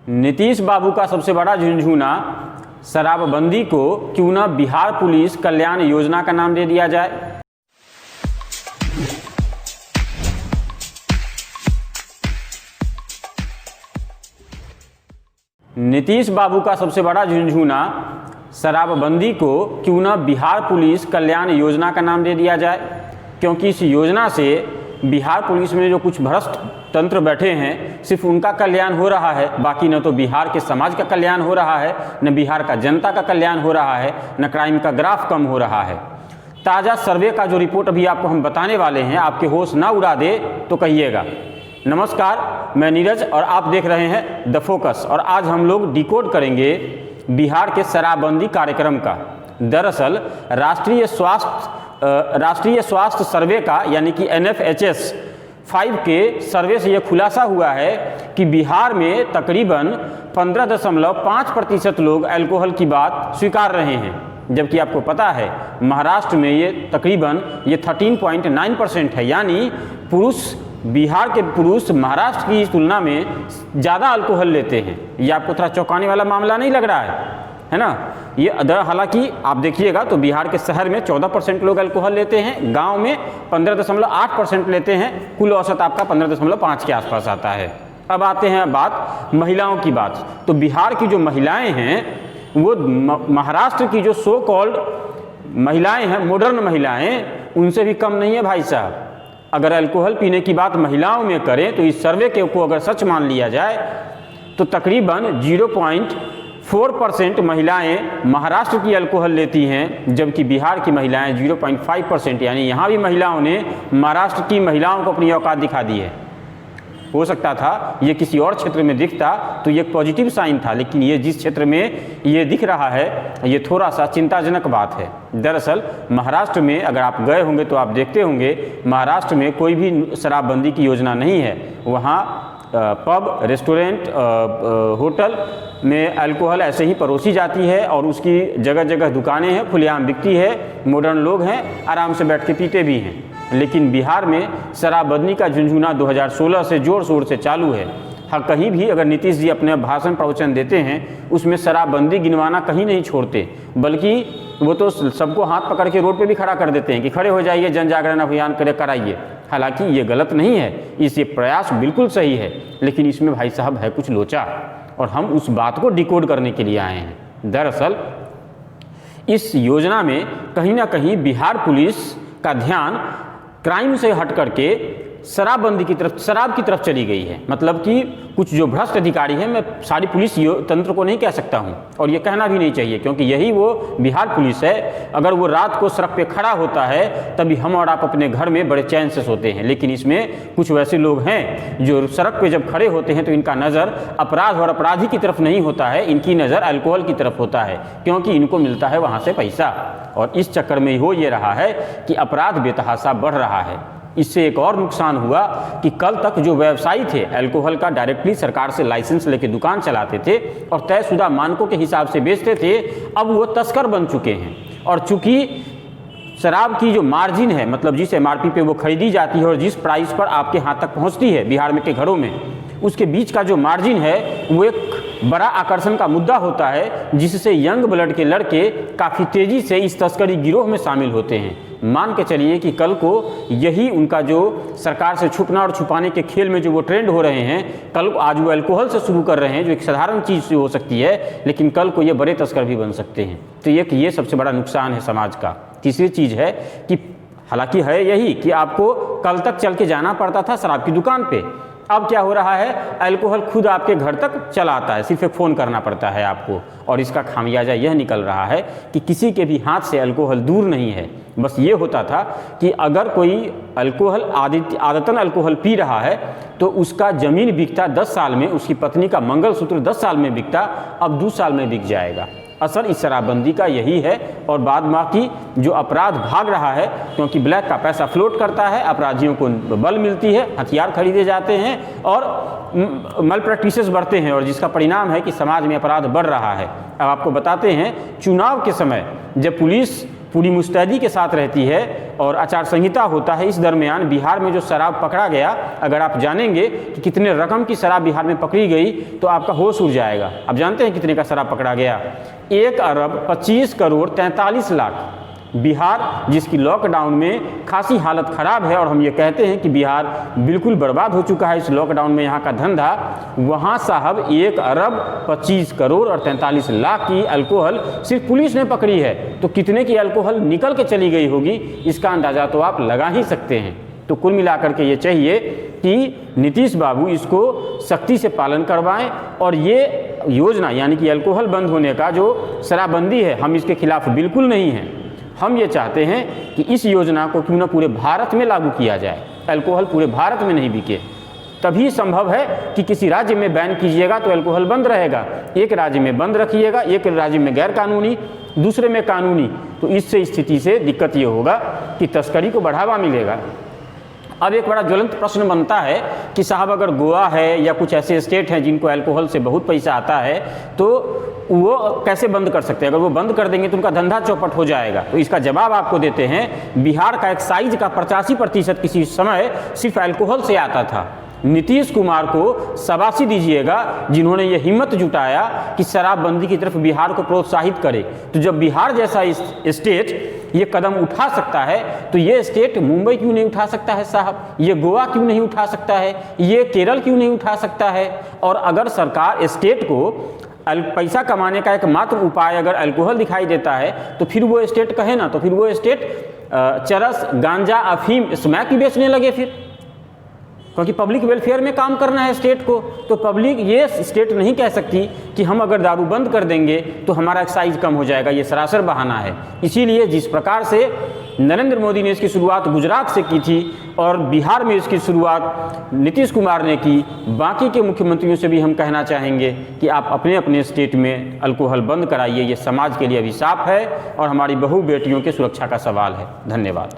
नीतीश बाबू का सबसे बड़ा झुनझुना शराबबंदी को क्यों न बिहार पुलिस कल्याण योजना का नाम दे दिया जाए। नीतीश बाबू का सबसे बड़ा झुनझुना शराबबंदी को क्यों न बिहार पुलिस कल्याण योजना का नाम दे दिया जाए, क्योंकि इस योजना से बिहार पुलिस में जो कुछ भ्रष्ट तंत्र बैठे हैं सिर्फ उनका कल्याण हो रहा है, बाकी न तो बिहार के समाज का कल्याण हो रहा है, न बिहार का जनता का कल्याण हो रहा है, न क्राइम का ग्राफ कम हो रहा है। ताज़ा सर्वे का जो रिपोर्ट अभी आपको हम बताने वाले हैं, आपके होश ना उड़ा दे तो कहिएगा। नमस्कार, मैं नीरज और आप देख रहे हैं द फोकस, और आज हम लोग डिकोड करेंगे बिहार के शराबबंदी कार्यक्रम का। दरअसल राष्ट्रीय स्वास्थ्य सर्वे का यानी कि NFHS 5 के सर्वे से यह खुलासा हुआ है कि बिहार में तकरीबन 15.5% लोग अल्कोहल की बात स्वीकार रहे हैं, जबकि आपको पता है महाराष्ट्र में ये तकरीबन 13.9% है। यानी बिहार के पुरुष महाराष्ट्र की तुलना में ज़्यादा अल्कोहल लेते हैं। ये आपको थोड़ा चौंकाने वाला मामला नहीं लग रहा है ना। ये हालांकि आप देखिएगा तो बिहार के शहर में 14% लोग अल्कोहल लेते हैं, गांव में 15.8% लेते हैं, कुल औसत आपका 15.5 के आसपास आता है। अब आते हैं बात महिलाओं की बात। तो बिहार की जो महिलाएं हैं वो महाराष्ट्र की जो सो कॉल्ड महिलाएं हैं, मॉडर्न महिलाएं, उनसे भी कम नहीं है भाई साहब। अगर अल्कोहल पीने की बात महिलाओं में करें तो इस सर्वे को अगर सच मान लिया जाए तो तकरीबन 0.4% महिलाएं महाराष्ट्र की अल्कोहल लेती हैं, जबकि बिहार की महिलाएं 0.5%। यानी यहाँ भी महिलाओं ने महाराष्ट्र की महिलाओं को अपनी औकात दिखा दी है। हो सकता था ये किसी और क्षेत्र में दिखता तो ये पॉजिटिव साइन था, लेकिन ये जिस क्षेत्र में ये दिख रहा है ये थोड़ा सा चिंताजनक बात है। दरअसल महाराष्ट्र में अगर आप गए होंगे तो आप देखते होंगे महाराष्ट्र में कोई भी शराबबंदी की योजना नहीं है। वहाँ पब, रेस्टोरेंट, होटल में अल्कोहल ऐसे ही परोसी जाती है और उसकी जगह जगह दुकानें हैं, खुलेआम बिकती है, मॉडर्न लोग हैं, आराम से बैठ के पीते भी हैं। लेकिन बिहार में शराबबंदी का झुनझुना 2016 से जोर शोर से चालू है। हाँ, कहीं भी अगर नीतीश जी अपने भाषण प्रवचन देते हैं उसमें शराबबंदी गिनवाना कहीं नहीं छोड़ते, बल्कि वो तो सबको हाथ पकड़ के रोड पे भी खड़ा कर देते हैं कि खड़े हो जाइए, जन जागरण अभियान कराइए। हालांकि ये गलत नहीं है, इस ये प्रयास बिल्कुल सही है, लेकिन इसमें भाई साहब है कुछ लोचा, और हम उस बात को डिकोड करने के लिए आए हैं। दरअसल इस योजना में कहीं ना कहीं बिहार पुलिस का ध्यान क्राइम से हट करके शराबबंदी की तरफ, शराब की तरफ चली गई है। मतलब कि कुछ जो भ्रष्ट अधिकारी हैं, मैं सारी पुलिस तंत्र को नहीं कह सकता हूं, और ये कहना भी नहीं चाहिए, क्योंकि यही वो बिहार पुलिस है। अगर वो रात को सड़क पे खड़ा होता है तभी हम और आप अपने घर में बड़े चैन से सोते हैं, लेकिन इसमें कुछ वैसे लोग हैं जो सड़क पे जब खड़े होते हैं तो इनका नज़र अपराध और अपराधी की तरफ नहीं होता है, इनकी नज़र अल्कोहल की तरफ होता है, क्योंकि इनको मिलता है वहाँ से पैसा। और इस चक्कर में हो ये रहा है कि अपराध बेतहाशा बढ़ रहा है। इससे एक और नुकसान हुआ कि कल तक जो व्यवसायी थे अल्कोहल का डायरेक्टली सरकार से लाइसेंस लेके दुकान चलाते थे और तयशुदा मानकों के हिसाब से बेचते थे, अब वो तस्कर बन चुके हैं। और चूंकि शराब की जो मार्जिन है, मतलब जिस MRP पे वो खरीदी जाती है और जिस प्राइस पर आपके हाथ तक पहुंचती है बिहार में के घरों में, उसके बीच का जो मार्जिन है वो एक बड़ा आकर्षण का मुद्दा होता है, जिससे यंग ब्लड के लड़के काफ़ी तेज़ी से इस तस्करी गिरोह में शामिल होते हैं। मान के चलिए कि कल को यही उनका जो सरकार से छुपना और छुपाने के खेल में जो वो ट्रेंड हो रहे हैं, कल आज वो अल्कोहल से शुरू कर रहे हैं जो एक साधारण चीज़ से हो सकती है, लेकिन कल को ये बड़े तस्कर भी बन सकते हैं। तो ये सबसे बड़ा नुकसान है समाज का। तीसरी चीज़ है कि हालांकि है यही कि आपको कल तक चल के जाना पड़ता था शराब की दुकान पे, अब क्या हो रहा है, अल्कोहल खुद आपके घर तक चला आता है, सिर्फ एक फ़ोन करना पड़ता है आपको। और इसका खामियाजा यह निकल रहा है कि किसी के भी हाथ से अल्कोहल दूर नहीं है। बस ये होता था कि अगर कोई अल्कोहल आदतन अल्कोहल पी रहा है तो उसका ज़मीन बिकता 10 साल में, उसकी पत्नी का मंगलसूत्र 10 साल में बिकता, अब 2 साल में बिक जाएगा। असर इस शराबबंदी का यही है। और बाद बाकी जो अपराध भाग रहा है, क्योंकि ब्लैक का पैसा फ्लोट करता है, अपराधियों को बल मिलती है, हथियार खरीदे जाते हैं और मल प्रैक्टिसेस बढ़ते हैं, और जिसका परिणाम है कि समाज में अपराध बढ़ रहा है। अब आपको बताते हैं, चुनाव के समय जब पुलिस पूरी मुस्तैदी के साथ रहती है और आचार संहिता होता है। इस दरमियान बिहार में जो शराब पकड़ा गया, अगर आप जानेंगे कि कितने रकम की शराब बिहार में पकड़ी गई तो आपका होश उड़ जाएगा। आप जानते हैं कितने का शराब पकड़ा गया? 1 अरब 25 करोड़ 43 लाख। बिहार जिसकी लॉकडाउन में खासी हालत ख़राब है और हम ये कहते हैं कि बिहार बिल्कुल बर्बाद हो चुका है इस लॉकडाउन में यहाँ का धंधा, वहाँ साहब 1 अरब 25 करोड़ और 43 लाख की अल्कोहल सिर्फ पुलिस ने पकड़ी है। तो कितने की अल्कोहल निकल के चली गई होगी, इसका अंदाज़ा तो आप लगा ही सकते हैं। तो कुल मिलाकर के ये चाहिए कि नीतीश बाबू इसको सख्ती से पालन करवाएं और ये योजना यानी कि अल्कोहल बंद होने का जो शराबबंदी है, हम इसके खिलाफ बिल्कुल नहीं हैं। हम ये चाहते हैं कि इस योजना को क्यों ना पूरे भारत में लागू किया जाए, अल्कोहल पूरे भारत में नहीं बिके। तभी संभव है कि किसी राज्य में बैन कीजिएगा तो अल्कोहल बंद रहेगा, एक राज्य में बंद रखिएगा, एक राज्य में गैर कानूनी, दूसरे में कानूनी, तो इससे स्थिति से दिक्कत ये होगा कि तस्करी को बढ़ावा मिलेगा। अब एक बड़ा ज्वलंत प्रश्न बनता है कि साहब अगर गोवा है या कुछ ऐसे स्टेट हैं जिनको अल्कोहल से बहुत पैसा आता है तो वो कैसे बंद कर सकते हैं? अगर वो बंद कर देंगे तो उनका धंधा चौपट हो जाएगा। तो इसका जवाब आपको देते हैं। बिहार का एक्साइज का 85% किसी समय सिर्फ अल्कोहल से आता था। नीतीश कुमार को शाबाशी दीजिएगा जिन्होंने ये हिम्मत जुटाया कि शराबबंदी की तरफ बिहार को प्रोत्साहित करे। तो जब बिहार जैसा स्टेट ये कदम उठा सकता है तो ये स्टेट मुंबई क्यों नहीं उठा सकता है साहब? ये गोवा क्यों नहीं उठा सकता है? ये केरल क्यों नहीं उठा सकता है? और अगर सरकार स्टेट को पैसा कमाने का एकमात्र उपाय अगर अल्कोहल दिखाई देता है तो फिर वो स्टेट कहे ना, तो फिर वो स्टेट चरस, गांजा, अफीम, स्मैक भी बेचने लगे फिर, क्योंकि पब्लिक वेलफेयर में काम करना है स्टेट को। तो पब्लिक ये स्टेट नहीं कह सकती कि हम अगर दारू बंद कर देंगे तो हमारा एक्साइज कम हो जाएगा, ये सरासर बहाना है। इसीलिए जिस प्रकार से नरेंद्र मोदी ने इसकी शुरुआत गुजरात से की थी और बिहार में इसकी शुरुआत नीतीश कुमार ने की, बाकी के मुख्यमंत्रियों से भी हम कहना चाहेंगे कि आप अपने अपने स्टेट में अल्कोहल बंद कराइए। ये समाज के लिए अभिशाप है और हमारी बहू बेटियों की सुरक्षा का सवाल है। धन्यवाद।